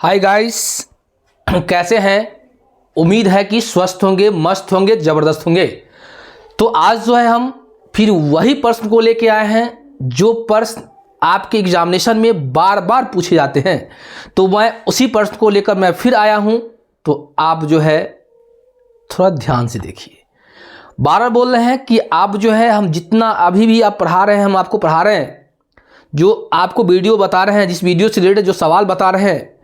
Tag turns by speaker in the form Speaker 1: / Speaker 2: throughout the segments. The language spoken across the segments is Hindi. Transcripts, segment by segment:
Speaker 1: हाय गाइस, कैसे हैं? उम्मीद है कि स्वस्थ होंगे, मस्त होंगे, ज़बरदस्त होंगे। तो आज जो है हम फिर वही प्रश्न को लेके आए हैं जो प्रश्न आपके एग्जामिनेशन में बार बार पूछे जाते हैं। तो मैं उसी प्रश्न को लेकर मैं फिर आया हूं। तो आप जो है थोड़ा ध्यान से देखिए। बार बार बोल रहे हैं कि आप जो है हम जितना अभी भी आप पढ़ा रहे हैं, हम आपको पढ़ा रहे हैं, जो आपको वीडियो बता रहे हैं, जिस वीडियो से रिलेटेड जो सवाल बता रहे हैं,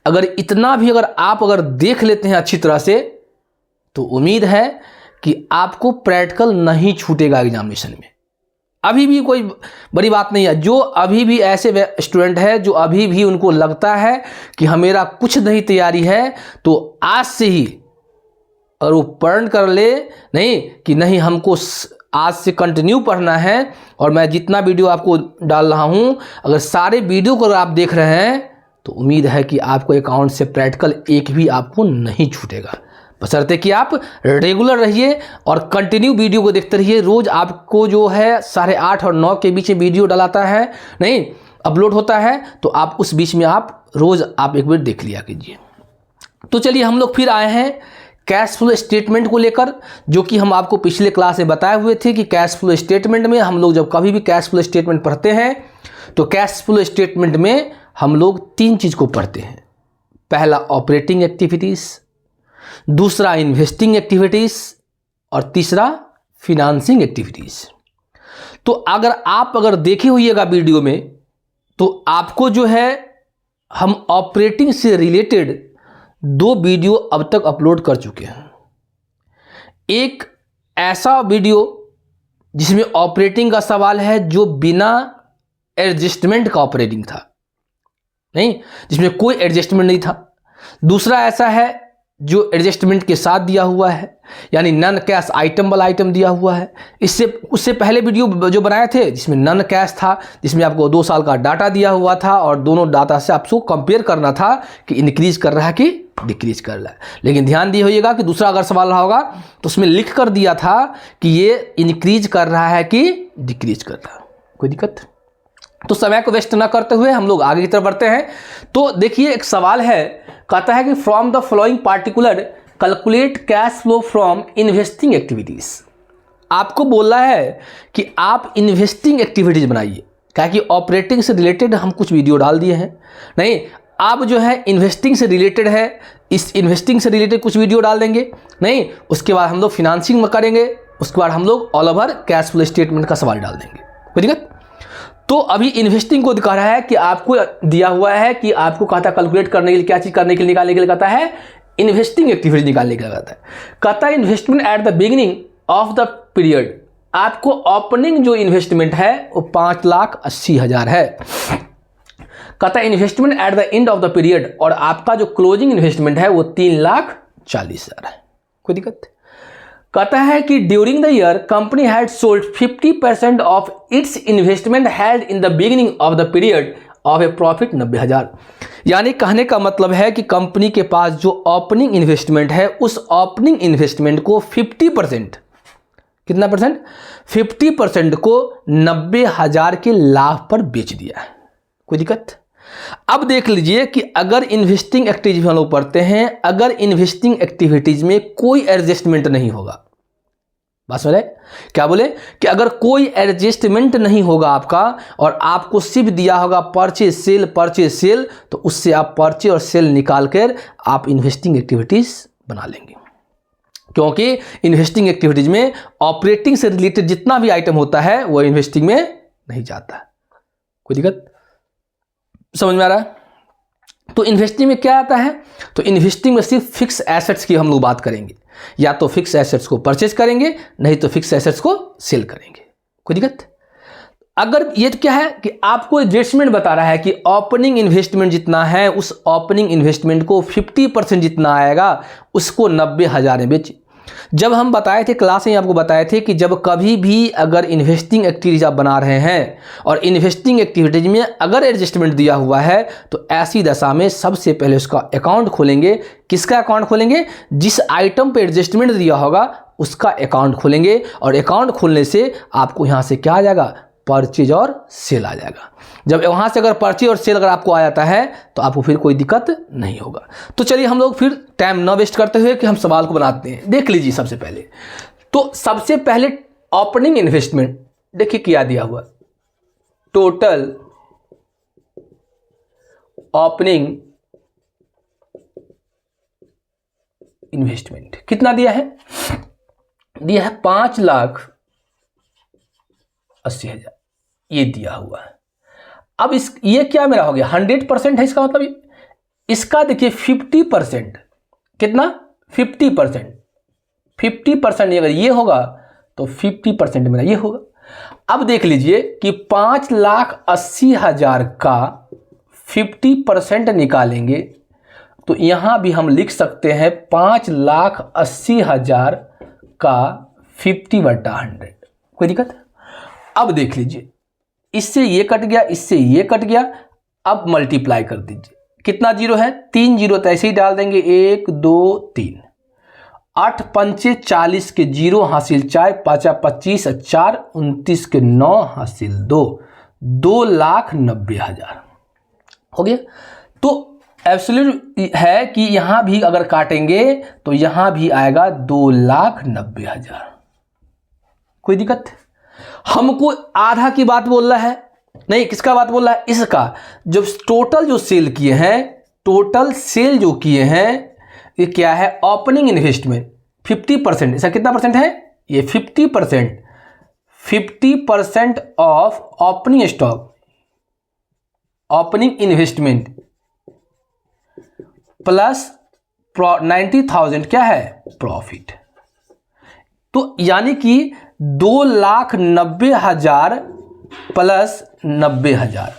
Speaker 1: अगर इतना भी आप देख लेते हैं अच्छी तरह से, तो उम्मीद है कि आपको प्रैक्टिकल नहीं छूटेगा एग्जामिनेशन में। अभी भी कोई बड़ी बात नहीं है। जो अभी भी ऐसे स्टूडेंट है जो अभी भी उनको लगता है कि हाँ मेरा कुछ नहीं तैयारी है, तो आज से ही अगर वो पढ़ कर ले, नहीं कि नहीं हमको आज से कंटिन्यू पढ़ना है और मैं जितना वीडियो आपको डाल रहा हूँ, अगर सारे वीडियो को आप देख रहे हैं तो उम्मीद है कि आपको अकाउंट से प्रैक्टिकल एक भी आपको नहीं छूटेगा। बशर्ते कि आप रेगुलर रहिए और कंटिन्यू वीडियो को देखते रहिए। रोज़ आपको जो है 8:30 और 9 के बीच में वीडियो डलाता है, नहीं अपलोड होता है, तो आप उस बीच में रोज़ आप एक बार देख लिया कीजिए। तो चलिए हम लोग फिर आए हैं कैश फ्लो स्टेटमेंट को लेकर, जो कि हम आपको पिछले क्लास में बताए हुए थे कि कैश फ्लो स्टेटमेंट में हम लोग जब कभी भी कैश फ्लो स्टेटमेंट पढ़ते हैं तो कैश फ्लो स्टेटमेंट में हम लोग 3 चीज़ को पढ़ते हैं। पहला ऑपरेटिंग एक्टिविटीज़, दूसरा इन्वेस्टिंग एक्टिविटीज़ और तीसरा फिनांसिंग एक्टिविटीज़। तो अगर देखे होइएगा वीडियो में, तो आपको जो है हम ऑपरेटिंग से रिलेटेड 2 वीडियो अब तक अपलोड कर चुके हैं। एक ऐसा वीडियो जिसमें ऑपरेटिंग का सवाल है जो बिना एडजस्टमेंट का ऑपरेटिंग था, नहीं जिसमें कोई एडजस्टमेंट नहीं था। दूसरा ऐसा है जो एडजस्टमेंट के साथ दिया हुआ है, यानी नन कैश आइटम वाला आइटम दिया हुआ है। उससे पहले वीडियो जो बनाए थे जिसमें नन कैश था, जिसमें आपको 2 साल का डाटा दिया हुआ था और दोनों डाटा से आपको कंपेयर करना था कि इंक्रीज कर रहा है कि डिक्रीज कर रहा है। लेकिन ध्यान दिए होइएगा कि दूसरा अगर सवाल रहा होगा तो उसमें लिख कर दिया था कि ये इंक्रीज कर रहा है कि डिक्रीज कर रहा है। कोई दिक्कत? तो समय को वेस्ट ना करते हुए हम लोग आगे की तरफ बढ़ते हैं। तो देखिए एक सवाल है, कहता है कि from the following particular calculate cash flow from investing activities. आपको बोला है कि आप इन्वेस्टिंग एक्टिविटीज बनाइए। क्या कि ऑपरेटिंग से रिलेटेड हम कुछ वीडियो डाल दिए हैं, नहीं आप जो है इन्वेस्टिंग से रिलेटेड है, इस इन्वेस्टिंग से रिलेटेड कुछ वीडियो डाल देंगे, नहीं उसके बाद हम लोग फिनांसिंग में करेंगे, उसके बाद हम लोग all over cash flow statement का सवाल डाल देंगे। कोई दिक्कत? तो अभी इन्वेस्टिंग को दिखा रहा है कि आपको दिया हुआ है कि आपको कहता है कैलकुलेट करने के लिए, क्या चीज करने के लिए, निकालने के लिए कहता है इन्वेस्टिंग एक्टिविटी निकालने के लिए कहता है investment at the beginning of the period. आपको ओपनिंग जो इन्वेस्टमेंट है वो 5,80,000 है। कहता है investment at the end of the period, और आपका जो क्लोजिंग इन्वेस्टमेंट है वो 3,40,000 है। कोई दिक्कत? कहता है कि during the year company had sold 50% of its investment had in the beginning of the period of A profit 90,000। यानी कहने का मतलब है कि कंपनी के पास जो ओपनिंग इन्वेस्टमेंट है, उस ओपनिंग इन्वेस्टमेंट को 50%, कितना परसेंट? 50% को 90,000 के लाभ पर बेच दिया है। कोई दिक्कत? अब देख लीजिए कि अगर इन्वेस्टिंग एक्टिविटीज हम लोग पढ़ते हैं, अगर इन्वेस्टिंग एक्टिविटीज में कोई एडजस्टमेंट नहीं होगा, बात समझ? क्या बोले कि अगर कोई एडजस्टमेंट नहीं होगा आपका और आपको सिर्फ दिया होगा परचेज सेल, तो उससे आप परचेज और सेल निकाल कर आप इन्वेस्टिंग एक्टिविटीज बना लेंगे। क्योंकि इन्वेस्टिंग एक्टिविटीज में ऑपरेटिंग से रिलेटेड जितना भी आइटम होता है वो इन्वेस्टिंग में नहीं जाता। कोई दिक्कत समझ में आ रहा है? तो इन्वेस्टिंग में क्या आता है? तो इन्वेस्टिंग में सिर्फ फिक्स एसेट्स की हम लोग बात करेंगे, या तो फिक्स एसेट्स को परचेज करेंगे, नहीं तो फिक्स एसेट्स को सेल करेंगे। कोई दिक्कत? अगर ये क्या है कि आपको एडजस्टमेंट बता रहा है कि ओपनिंग इन्वेस्टमेंट जितना है, उस ओपनिंग इन्वेस्टमेंट को 50% जितना आएगा उसको 90,000 में बेच। जब हम बताए थे क्लास में, आपको बताए थे कि जब कभी भी अगर इन्वेस्टिंग एक्टिविटीज आप बना रहे हैं और इन्वेस्टिंग एक्टिविटीज में अगर एडजस्टमेंट दिया हुआ है, तो ऐसी दशा में सबसे पहले उसका अकाउंट खोलेंगे। किसका अकाउंट खोलेंगे? जिस आइटम पे एडजस्टमेंट दिया होगा उसका अकाउंट खोलेंगे, और अकाउंट खोलने से आपको यहाँ से क्या आ जाएगा? परचेज और सेल आ जाएगा। जब वहाँ से अगर परचेज और सेल अगर आपको आ जाता है तो आपको फिर कोई दिक्कत नहीं होगा। तो चलिए हम लोग फिर टाइम न वेस्ट करते हुए कि हम सवाल को बनाते हैं। देख लीजिए सबसे पहले, तो सबसे पहले ओपनिंग इन्वेस्टमेंट देखिए क्या दिया हुआ, टोटल ओपनिंग इन्वेस्टमेंट कितना दिया है? दिया है 5,80,000, ये दिया हुआ है। अब ये क्या मेरा हो गया 100% है, इसका मतलब इसका देखिए 50%, कितना 50%, 50% अगर ये होगा तो 50% मेरा ये होगा। अब देख लीजिए कि 5,80,000 का 50% निकालेंगे तो यहां भी हम लिख सकते हैं 5,80,000 का 50/100। कोई दिक्कत? अब देख लीजिए, इससे ये कट गया, इससे ये कट गया, अब मल्टीप्लाई कर दीजिए। कितना जीरो है? 3 जीरो, तो ऐसे ही डाल देंगे 1 2 3, 8 पंचे 40 के 0 हासिल 4, 5 25, 4 29 के 9 हासिल 2, 2,90,000 हो गया। तो एब्सोल्यूट है कि यहां भी अगर काटेंगे तो यहां भी आएगा 2,90,000। कोई दिक्कत? हमको आधा की बात बोल रहा है, नहीं किसका बात बोल रहा है? इसका। जब टोटल जो सेल किए हैं, टोटल सेल जो किए हैं, ये क्या है? Opening investment 50%। इसका कितना परसेंट है? ये 50%। 50% of opening stock, opening investment plus 90,000 क्या है? प्रॉफिट। तो यानी कि 2,90,000 प्लस 90,000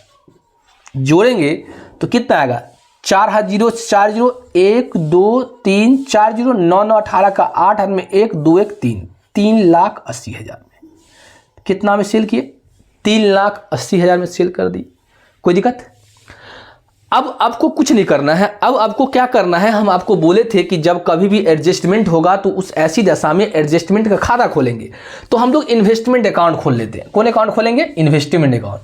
Speaker 1: जोड़ेंगे तो कितना आएगा? 4 0 4 0, 1 2 3 4 0, 9 9 18 का 8 में 1 2 1 3, 3,80,000 में कितना में सेल किए? 3,80,000 में सेल कर दी। कोई दिक्कत? अब आपको कुछ नहीं करना है। अब आपको क्या करना है? हम आपको बोले थे कि जब कभी भी एडजस्टमेंट होगा तो उस ऐसी दशा में एडजस्टमेंट का खाता खोलेंगे। तो हम लोग इन्वेस्टमेंट अकाउंट खोल लेते हैं। कौन अकाउंट खोलेंगे? Investment account.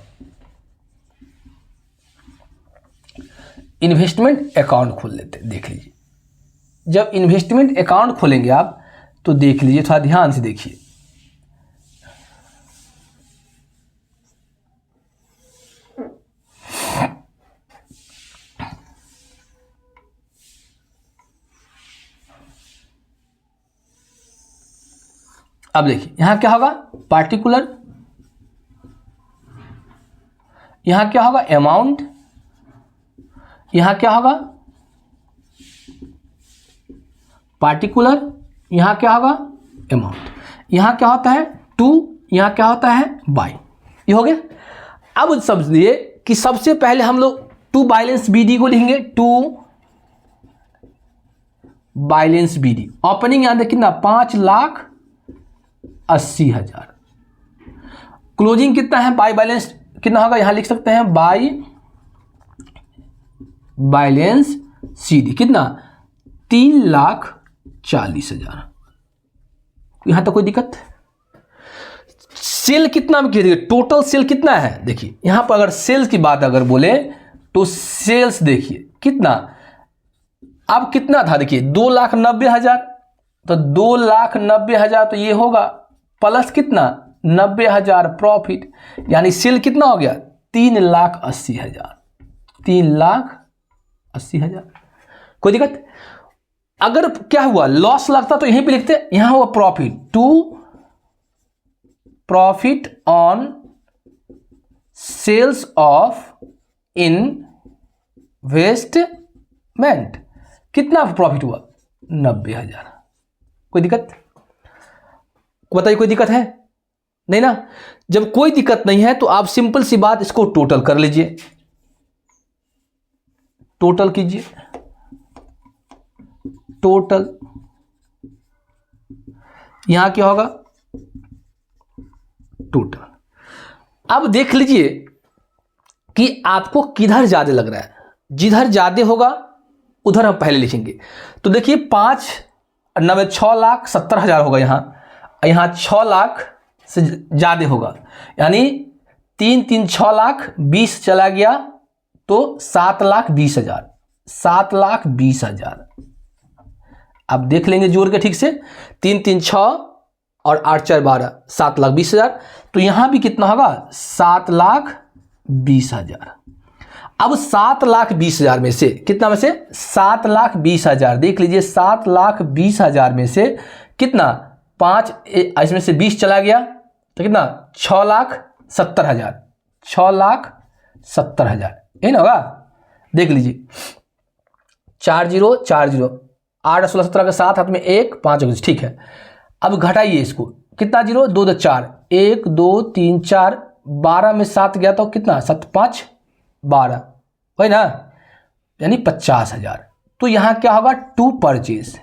Speaker 1: इन्वेस्टमेंट अकाउंट खोल लेते हैं। देख लीजिए, जब इन्वेस्टमेंट अकाउंट खोलेंगे आप तो देख लीजिए, थोड़ा ध्यान से देखिए। अब देखिए यहां क्या होगा? पार्टिकुलर, यहां क्या होगा? अमाउंट, यहां क्या होगा? पार्टिकुलर, यहां क्या होगा? अमाउंट। यहां क्या होता है? टू, यहां क्या होता है? बाय। ये हो गया। अब समझिए कि सबसे पहले हम लोग टू बैलेंस बीडी को लिखेंगे। टू बैलेंस बीडी, ओपनिंग यहां देख कितना? 5,80,000। क्लोजिंग कितना है? बाय बैलेंस कितना होगा? यहां लिख सकते हैं बाय बैलेंस सीडी कितना? 3,40,000। यहां तक कोई दिक्कत? सेल कितना में किया? टोटल सेल कितना है? देखिए यहां पर अगर सेल्स की बात अगर बोले तो सेल्स देखिए कितना, अब कितना था? देखिए 2,90,000, तो 2,90,000 तो ये होगा प्लस कितना? 90,000 प्रॉफिट, यानी सेल कितना हो गया? 3,80,000। 3,80,000। कोई दिक्कत? अगर क्या हुआ लॉस लगता तो यहीं पे लिखते, यहां हुआ profit. To profit on sales of investment कितना प्रॉफिट हुआ? 90,000। कोई दिक्कत? बताइए कोई दिक्कत है? नहीं ना। जब कोई दिक्कत नहीं है तो आप सिंपल सी बात इसको टोटल कर लीजिए। टोटल कीजिए, टोटल यहां क्या होगा? टोटल। अब देख लीजिए कि आपको किधर ज्यादा लग रहा है। जिधर ज्यादा होगा उधर हम पहले लिखेंगे। तो देखिए 6,70,000 होगा, यहां 6 लाख से ज्यादा होगा, यानी 3 3 6,20,000 चला गया तो 7,20,000, 7,20,000। अब देख लेंगे जोड़ के ठीक से, 3 3 6 और 8 4 12, 7,20,000। तो यहां भी कितना होगा? 7,20,000। अब 7,20,000 में से कितना, में से 7,20,000, देख लीजिए 7,20,000 में से कितना, 5 इसमें से 20 चला गया तो कितना, 6,70,000, 6,70,000, ये ना होगा। देख लीजिए 4 0 4 0, 8 16 17 के साथ हाथ में 1 5 19, ठीक है। अब घटाइए इसको, कितना जीरो, 2 2 4, 1 2 3 4, 12 में 7 गया तो कितना, 7 5 12, वही ना, यानी 50,000। तो यहां क्या होगा, टू परचेज,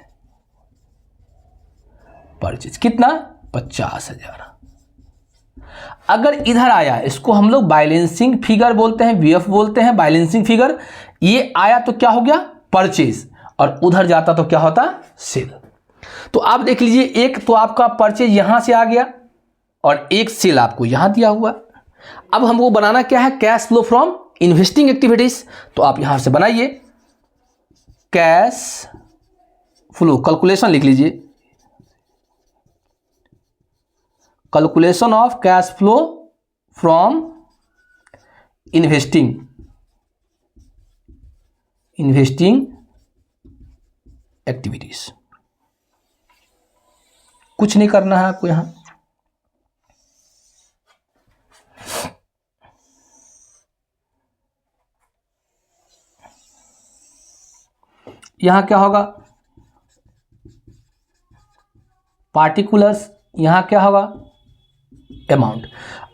Speaker 1: परचेज कितना, 50,000। अगर इधर आया, इसको हम लोग बैलेंसिंग फिगर बोलते हैं, बीएफ बोलते हैं, बैलेंसिंग फिगर। ये आया तो क्या हो गया, परचेज, और उधर जाता तो क्या होता, सेल। तो आप देख लीजिए, एक तो आपका परचेज यहां से आ गया और एक सेल आपको यहां दिया हुआ। अब हमको बनाना क्या है, cash flow from investing activities. तो आप यहां से बनाइए कैश फ्लो, कैलकुलेशन लिख लीजिए, calculation of cash flow from investing activities. कुछ नहीं करना है आपको यहां, यहां क्या होगा, पार्टिकुलर्स, यहां क्या होगा, अमाउंट।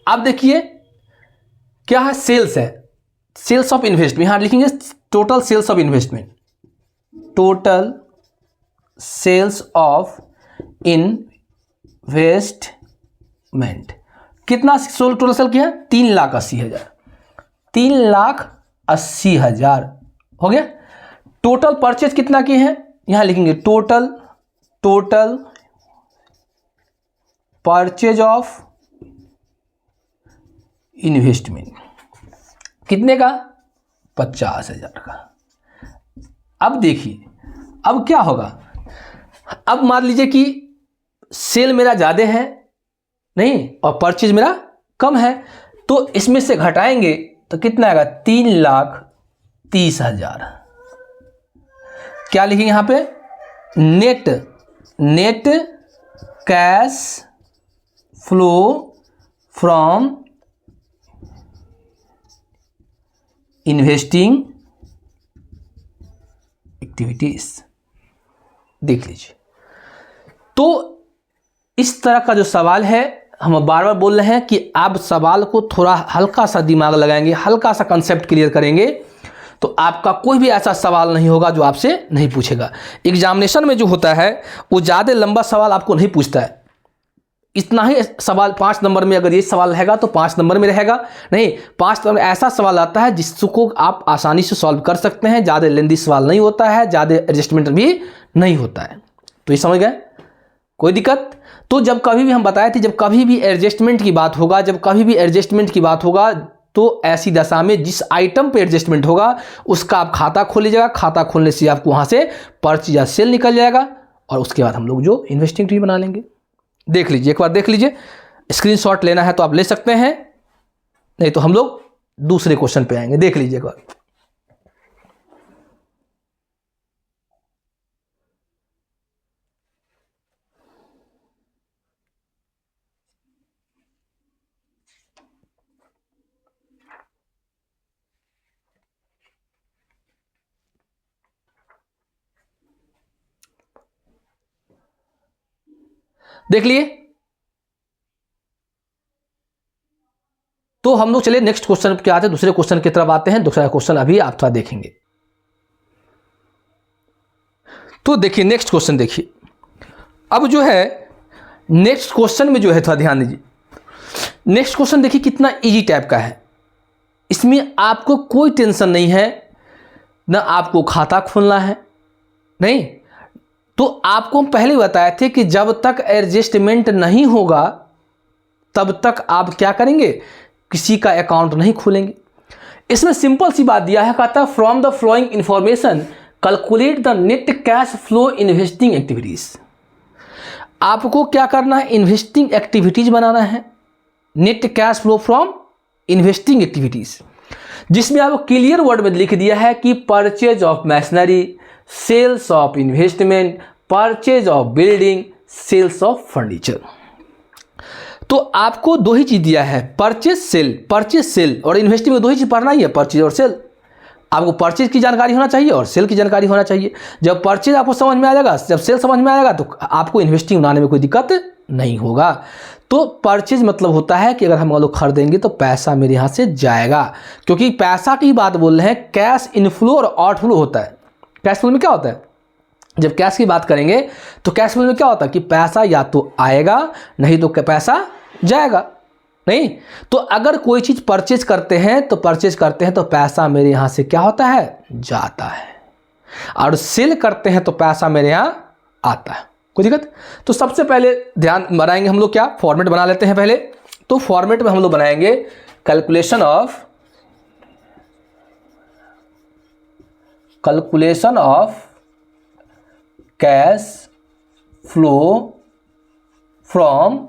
Speaker 1: अब देखिए क्या है, सेल्स है, सेल्स ऑफ इन्वेस्टमेंट, यहां लिखेंगे total sales of investment, total sales of investment. कितना टोटल सेल किया, 3,80,000, 3,80,000 हो गया। टोटल परचेज कितना किए हैं, यहां लिखेंगे टोटल परचेज ऑफ इन्वेस्टमेंट, कितने का, 50,000 का। अब देखिए अब क्या होगा, अब मान लीजिए कि सेल मेरा ज़्यादा है नहीं और परचेज मेरा कम है, तो इसमें से घटाएंगे तो कितना आएगा, 3,30,000। क्या लिखेंगे यहां पे, net cash flow from investing activities. देख लीजिए, तो इस तरह का जो सवाल है, हम बार बार बोल रहे हैं कि आप सवाल को थोड़ा हल्का सा दिमाग लगाएंगे, हल्का सा कंसेप्ट क्लियर करेंगे, तो आपका कोई भी ऐसा सवाल नहीं होगा जो आपसे नहीं पूछेगा। एग्जामिनेशन में जो होता है वो ज़्यादा लंबा सवाल आपको नहीं पूछता है, इतना ही सवाल 5 नंबर में, अगर ये सवाल रहेगा तो 5 नंबर में रहेगा, नहीं 5 नंबर ऐसा सवाल आता है जिसको आप आसानी से सॉल्व कर सकते हैं, ज़्यादा लेंदी सवाल नहीं होता है, ज़्यादा एडजस्टमेंट भी नहीं होता है। तो ये समझ गए, कोई दिक्कत। तो जब कभी भी हम बताए थे, जब कभी भी एडजस्टमेंट की बात होगा, तो ऐसी दशा में जिस आइटम पे एडजस्टमेंट होगा उसका आप खाता खोल लीजिएगा, खाता खोलने से आपको वहाँ से परचेज या सेल निकल जाएगा, और उसके बाद हम लोग जो इन्वेस्टिंग ट्री बना लेंगे। देख लीजिए, एक बार देख लीजिए, स्क्रीनशॉट लेना है तो आप ले सकते हैं, नहीं तो हम लोग दूसरे क्वेश्चन पे आएंगे। देख लीजिए एक बार, देख लिए। तो हम लोग चलिए नेक्स्ट क्वेश्चन पे आते हैं, दूसरे क्वेश्चन की तरफ आते हैं। दूसरा क्वेश्चन अभी आप थोड़ा देखेंगे। तो देखिए नेक्स्ट क्वेश्चन, देखिए अब जो है नेक्स्ट क्वेश्चन में जो है, थोड़ा ध्यान दीजिए। नेक्स्ट क्वेश्चन देखिए कितना इजी टाइप का है, इसमें आपको कोई टेंशन नहीं है, ना आपको खाता खोलना है, नहीं तो आपको हम पहले बताए थे कि जब तक एडजस्टमेंट नहीं होगा तब तक आप क्या करेंगे, किसी का अकाउंट नहीं खोलेंगे। इसमें सिंपल सी बात दिया है, कहता है from the flowing information calculate the net cash flow investing activities. आपको क्या करना है, इन्वेस्टिंग एक्टिविटीज बनाना है, net cash flow from investing activities, जिसमें आपको क्लियर वर्ड में लिख दिया है कि purchase of machinery, sales of investment, purchase of building, sales of furniture. तो आपको दो ही चीज दिया है, परचेज सेल और इन्वेस्टिंग में दो ही चीज पढ़ना ही है, परचेज और सेल। आपको परचेज की जानकारी होना चाहिए और सेल की जानकारी होना चाहिए। जब परचेज आपको समझ में आ जाएगा, जब सेल समझ में आएगा, तो आपको इन्वेस्टिंग बनाने में कोई दिक्कत नहीं होगा। तो परचेज मतलब होता है कि अगर हम लोग खरीदेंगे तो पैसा मेरे यहाँ से जाएगा, क्योंकि पैसा की बात बोल रहे हैं। कैश इनफ्लो और आउटफ्लो होता है। कैश फ्लो में क्या होता है, जब कैश की बात करेंगे तो कैश फ्लो में क्या होता है कि पैसा या तो आएगा, नहीं तो पैसा जाएगा। नहीं तो अगर कोई चीज़ परचेज करते हैं तो पैसा मेरे यहाँ से क्या होता है, जाता है, और सेल करते हैं तो पैसा मेरे यहाँ आता है। कोई दिक्कत? तो सबसे पहले ध्यान बनाएंगे हम लोग, क्या फॉर्मेट बना लेते हैं पहले। तो फॉर्मेट में हम लोग बनाएंगे calculation of cash flow from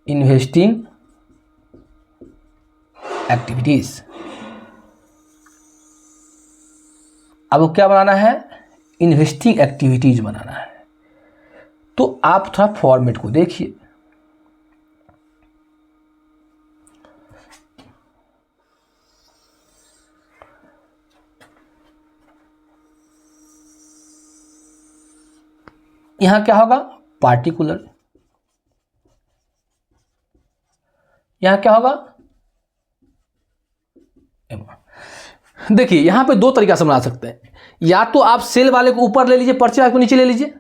Speaker 1: investing activities. अब क्या बनाना है, इन्वेस्टिंग एक्टिविटीज बनाना है। तो आप थोड़ा फॉर्मेट को देखिए। यहां क्या होगा, पार्टिकुलर। यहां क्या होगा, देखिए यहां पे दो तरीका से बना सकते हैं। या तो आप सेल वाले को ऊपर ले लीजिए, परचेज वाले को नीचे ले लीजिए।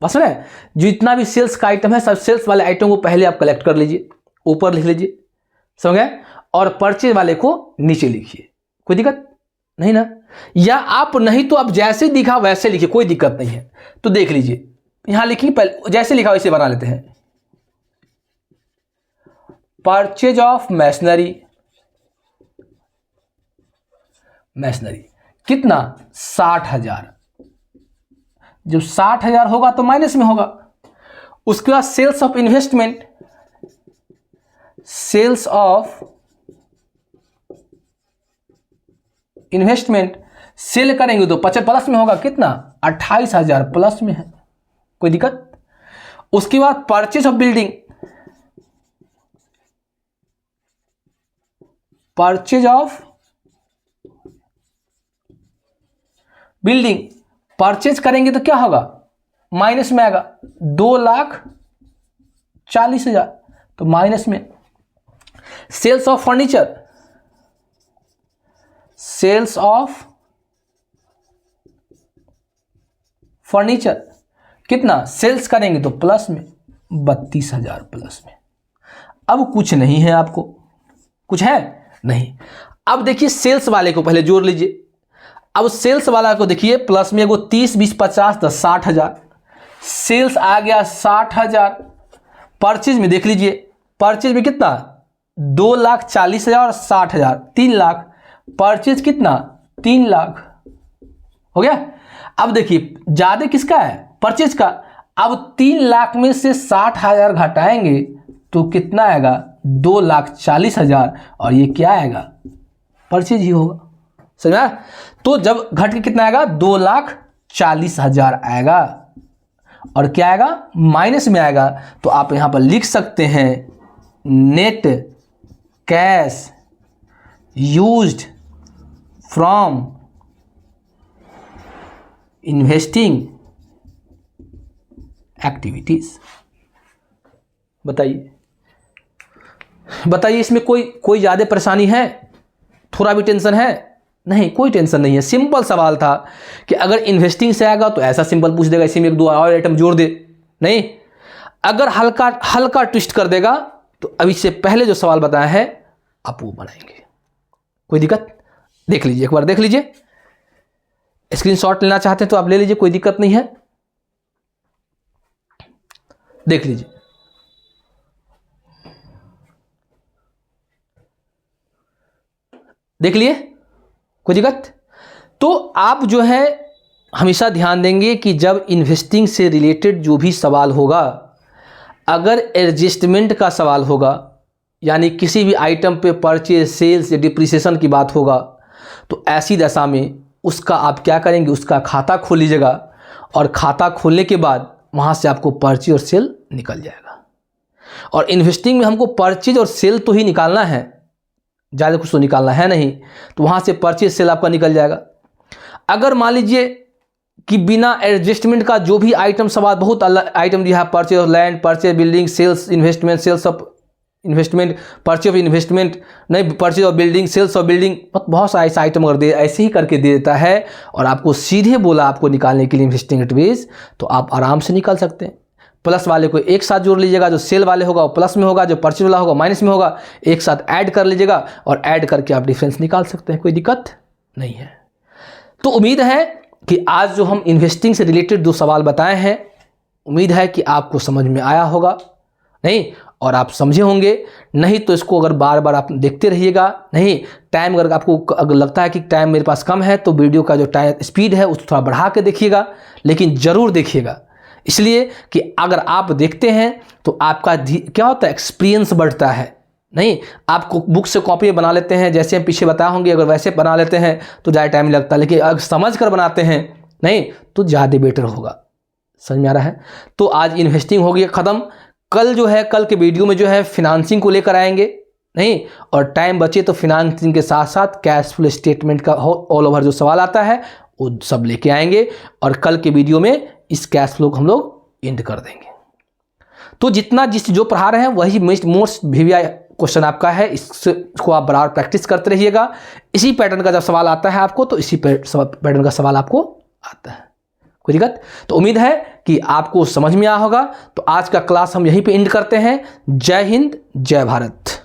Speaker 1: बस है, जितना भी सेल्स का आइटम है सब सेल्स वाले आइटम को पहले आप कलेक्ट कर लीजिए, ऊपर लिख लीजिए, समझ गए, और परचेज वाले को नीचे लिखिए। कोई दिक्कत नहीं ना? या आप नहीं तो आप जैसे दिखा वैसे लिखिए, कोई दिक्कत नहीं है। तो देख लीजिए, यहां लिखिए, पहले जैसे लिखा वैसे बना लेते हैं। परचेज ऑफ मशीनरी कितना, 60,000। जब 60,000 होगा तो माइनस में होगा। उसके बाद सेल्स ऑफ इन्वेस्टमेंट, सेल करेंगे तो 50 प्लस में होगा, कितना, 28,000 प्लस में है। कोई दिक्कत? उसके बाद परचेज ऑफ बिल्डिंग, परचेज करेंगे तो क्या होगा, माइनस में आएगा, 2,40,000 तो माइनस में। सेल्स ऑफ फर्नीचर कितना, सेल्स करेंगे तो प्लस में, 32,000 प्लस में। अब कुछ नहीं है, आपको कुछ है नहीं। अब देखिए सेल्स वाले को पहले जोड़ लीजिए। अब सेल्स वाला को देखिए, प्लस में एगो 30, 20, 50, 10, 60,000। सेल्स आ गया 60,000। परचेज में देख लीजिए, परचेज में कितना, 2,40,000 और 60,000, 3 लाख। परचेज कितना, 3 लाख हो गया। अब देखिए ज्यादा किसका है, परचेज का। अब 3 लाख में से 60,000 घटाएंगे तो कितना आएगा, 2,40,000, और ये क्या आएगा, परचेज ही होगा। समझा? तो जब घट के कितना आएगा, 2,40,000 आएगा, और क्या आएगा, माइनस में आएगा। तो आप यहां पर लिख सकते हैं net cash used from investing activities. बताइए इसमें कोई ज्यादा परेशानी है, थोड़ा भी टेंशन है? नहीं, कोई टेंशन नहीं है। सिंपल सवाल था कि अगर इन्वेस्टिंग से आएगा तो ऐसा सिंपल पूछ देगा, इसी में 1-2 और आइटम जोड़ दे। नहीं, अगर हल्का ट्विस्ट कर देगा तो अभी से पहले जो सवाल बताया है आप वो बनाएंगे। कोई दिक्कत? देख लीजिए, एक बार देख लीजिए। स्क्रीनशॉट लेना चाहते हैं तो आप ले लीजिए, कोई दिक्कत नहीं है। देख लीजिए, देख लिए, कोई दिक्कत? तो आप जो है हमेशा ध्यान देंगे कि जब इन्वेस्टिंग से रिलेटेड जो भी सवाल होगा, अगर एडजस्टमेंट का सवाल होगा, यानी किसी भी आइटम पे परचेज, सेल्स या डिप्रिसिएशन की बात होगा, तो ऐसी दशा में उसका आप क्या करेंगे, उसका खाता खोल लीजिएगा और खाता खोलने के बाद वहाँ से आपको परचेज और सेल निकल जाएगा। और इन्वेस्टिंग में हमको परचेज और सेल तो ही निकालना है, ज़्यादा कुछ तो निकालना है नहीं, तो वहाँ से परचेज सेल आपका निकल जाएगा। अगर मान लीजिए कि बिना एडजस्टमेंट का जो भी आइटम सवाल, बहुत अलग आइटम दिया है, purchase of land, purchase building, sales investment, sales of investment, purchase of investment, नहीं purchase of building, sales of building, बहुत सारा ऐसा आइटम अगर ऐसे ही करके दे देता है और आपको सीधे बोला आपको निकालने के लिए इन्वेस्टिंग एडवाइस, तो आप आराम से निकाल सकते हैं। प्लस वाले को एक साथ जोड़ लीजिएगा, जो सेल वाले होगा वो प्लस में होगा, जो परचेज वाला होगा माइनस में होगा, एक साथ ऐड कर लीजिएगा और ऐड करके आप डिफरेंस निकाल सकते हैं, कोई दिक्कत नहीं है। तो उम्मीद है कि आज जो हम इन्वेस्टिंग से रिलेटेड 2 सवाल बताए हैं, उम्मीद है कि आपको समझ में आया होगा, नहीं और आप समझे होंगे। नहीं तो इसको अगर बार बार आप देखते रहिएगा, नहीं टाइम अगर आपको अगर लगता है कि टाइम मेरे पास कम है तो वीडियो का जो टाइम स्पीड है उसको थोड़ा बढ़ा के देखिएगा, लेकिन ज़रूर देखिएगा, इसलिए कि अगर आप देखते हैं तो आपका क्या होता है, एक्सपीरियंस बढ़ता है। नहीं आपको बुक से कॉपी बना लेते हैं, जैसे हम पीछे बताए होंगे, अगर वैसे बना लेते हैं तो ज़्यादा टाइम लगता है, लेकिन अगर समझ कर बनाते हैं नहीं तो ज़्यादा बेटर होगा। समझ में आ रहा है? तो आज इन्वेस्टिंग हो गई ख़त्म। कल जो है, कल के वीडियो में जो है फिनांसिंग को लेकर आएंगे, नहीं और टाइम बचे तो फिनांसिंग के साथ साथ कैश फ्लो स्टेटमेंट का ऑल ओवर जो सवाल आता है वो सब लेके आएंगे और कल के वीडियो में इस कैश फ्लो को हम लोग एंड कर देंगे। तो जितना जो पढ़ा रहे हैं वही मोस्ट वीवीआई क्वेश्चन आपका है, इसको आप बराबर प्रैक्टिस करते रहिएगा। इसी पैटर्न का जब सवाल आता है आपको तो इसी पैटर्न का सवाल आपको आता है, कोई दिक्कत? तो उम्मीद है कि आपको समझ में आया होगा। तो आज का क्लास हम यहीं पे एंड करते हैं। जय हिंद, जय भारत।